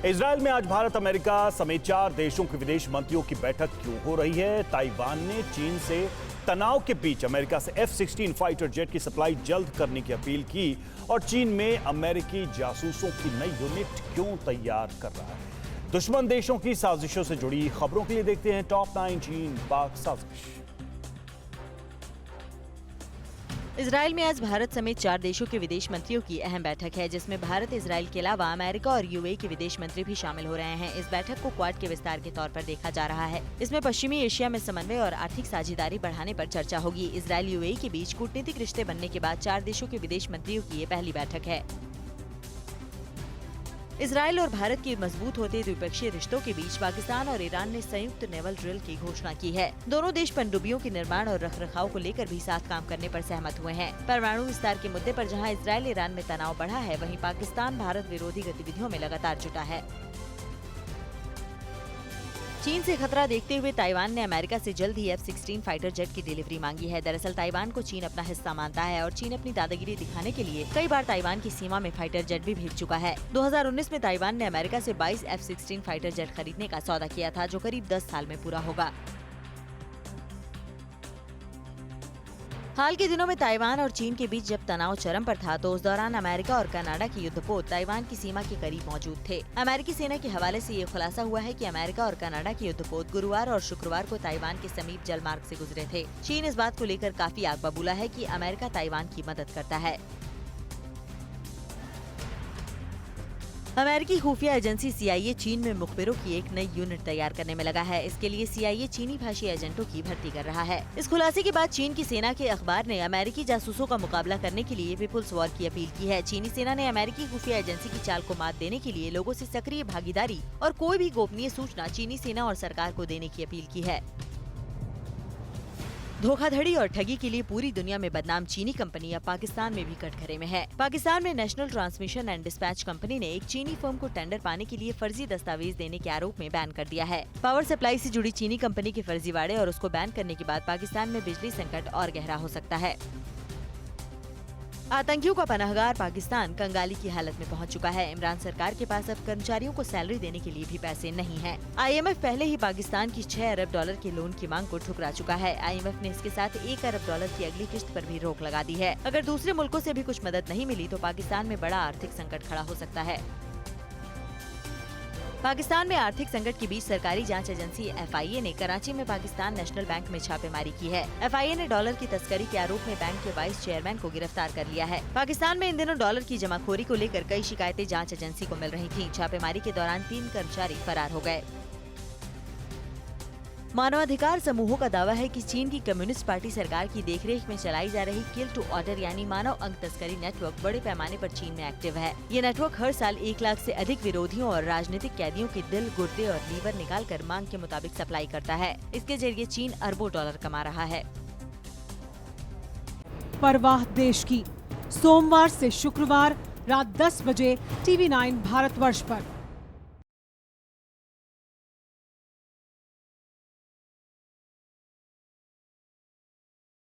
Israel में आज Bharat, America समेत 4 देशों के विदेश मंत्रियों की बैठक क्यों हो रही है? ताइवान ने चीन से तनाव के बीच अमेरिका से F-16 फाइटर जेट की सप्लाई जल्द करने की अपील की। और चीन में अमेरिकी जासूसों की नई यूनिट क्यों तैयार कर रहा है? दुश्मन देशों की साजिशों से जुड़ी खबरों के लिए देखते हैं टॉप 9 चीन पाक साजिश। इजरायल में आज भारत समेत 4 देशों के विदेश मंत्रियों की अहम बैठक है, जिसमें भारत, इजरायल के अलावा अमेरिका और यूएई के विदेश मंत्री भी शामिल हो रहे हैं। इस बैठक को क्वाड के विस्तार के तौर पर देखा जा रहा है। इसमें पश्चिमी एशिया में समन्वय और आर्थिक साझेदारी बढ़ाने पर चर्चा होगी। इजरायल यूएई के बीच कूटनीतिक रिश्ते बनने के बाद 4 देशों के विदेश मंत्रियों की ये पहली बैठक है। इजरायल और भारत के मजबूत होते द्विपक्षीय रिश्तों के बीच पाकिस्तान और ईरान ने संयुक्त नेवल ड्रिल की घोषणा की है। दोनों देश पनडुब्बियों के निर्माण और रखरखाव को लेकर भी साथ काम करने पर सहमत हुए हैं। परमाणु विस्तार के मुद्दे पर जहां इजरायल ईरान में तनाव बढ़ा है, वहीं पाकिस्तान भारत विरोधी गतिविधियों में लगातार जुटा है। चीन से खतरा देखते हुए ताइवान ने अमेरिका से जल्द ही F-16 फाइटर जेट की डिलीवरी मांगी है। दरअसल ताइवान को चीन अपना हिस्सा मानता है और चीन अपनी दादागिरी दिखाने के लिए कई बार ताइवान की सीमा में फाइटर जेट भी भेज चुका है। 2019 में ताइवान ने अमेरिका से 22 F-16 फाइटर जेट खरीदने का सौदा किया था, जो करीब 10 साल में पूरा होगा। हाल के दिनों में ताइवान और चीन के बीच जब तनाव चरम पर था, तो उस दौरान अमेरिका और कनाडा के युद्धपोत ताइवान की सीमा के करीब मौजूद थे। अमेरिकी सेना के हवाले से ये खुलासा हुआ है कि अमेरिका और कनाडा के युद्धपोत गुरुवार और शुक्रवार को ताइवान के समीप जलमार्ग से गुजरे थे। चीन इस बात को लेकर काफी आग बबूला है कि अमेरिका ताइवान की मदद करता है। अमेरिकी खुफिया एजेंसी CIA चीन में मुखबिरों की एक नई यूनिट तैयार करने में लगा है। इसके लिए CIA चीनी भाषी एजेंटों की भर्ती कर रहा है। इस खुलासे के बाद चीन की सेना के अखबार ने अमेरिकी जासूसों का मुकाबला करने के लिए पीपुल्स वॉर की अपील की है। चीनी सेना ने अमेरिकी खुफिया एजेंसी की चाल को मात देने के लिए लोगों से सक्रिय भागीदारी और कोई भी गोपनीय सूचना चीनी सेना और सरकार को देने की अपील की है। धोखाधड़ी और ठगी के लिए पूरी दुनिया में बदनाम चीनी कंपनी अब पाकिस्तान में भी कटघरे में है। पाकिस्तान में national transmission and dispatch company ने एक चीनी फर्म को टेंडर पाने के लिए फर्जी दस्तावेज देने के आरोप में बैन कर दिया है। पावर सप्लाई से जुड़ी चीनी कंपनी के फर्जीवाड़े और उसको बैन करने के बाद पाकिस्तान में बिजली संकट और गहरा हो सकता है। आतंकियों का पनाहगार पाकिस्तान कंगाली की हालत में पहुंच चुका है। इमरान सरकार के पास अब कर्मचारियों को सैलरी देने के लिए भी पैसे नहीं हैं। IMF पहले ही पाकिस्तान की $6 अरब की लोन की मांग को ठुकरा चुका है। IMF ने इसके साथ $1 अरब की अगली किश्त पर भी रोक लगा दी है। अगर दूसरे मुल्कों से भी कुछ मदद नहीं मिली तो पाकिस्तान में बड़ा आर्थिक संकट खड़ा हो सकता है। पाकिस्तान में आर्थिक संकट के बीच सरकारी जांच एजेंसी FIA ने कराची में पाकिस्तान नेशनल बैंक में छापेमारी की है। FIA ने डॉलर की तस्करी के आरोप में बैंक के वाइस चेयरमैन को गिरफ्तार कर लिया है। पाकिस्तान में इन दिनों डॉलर की जमाखोरी को लेकर कई शिकायतें जांच एजेंसी को मिल रही थीं। छापेमारी के दौरान 3 कर्मचारी फरार हो गए। मानवाधिकार समूहों का दावा है कि चीन की कम्युनिस्ट पार्टी सरकार की देखरेख में चलाई जा रही किल टू ऑर्डर यानी मानव अंग तस्करी नेटवर्क बड़े पैमाने पर चीन में एक्टिव है। ये नेटवर्क हर साल 1 लाख से अधिक विरोधियों और राजनीतिक कैदियों के दिल, गुर्दे और लीवर निकालकर मांग के मुताबिक सप्लाई करता है। इसके जरिए चीन अरबों डॉलर कमा रहा है। परवाह देश की, सोमवार से शुक्रवार रात 10 बजे TV9 भारतवर्ष पर।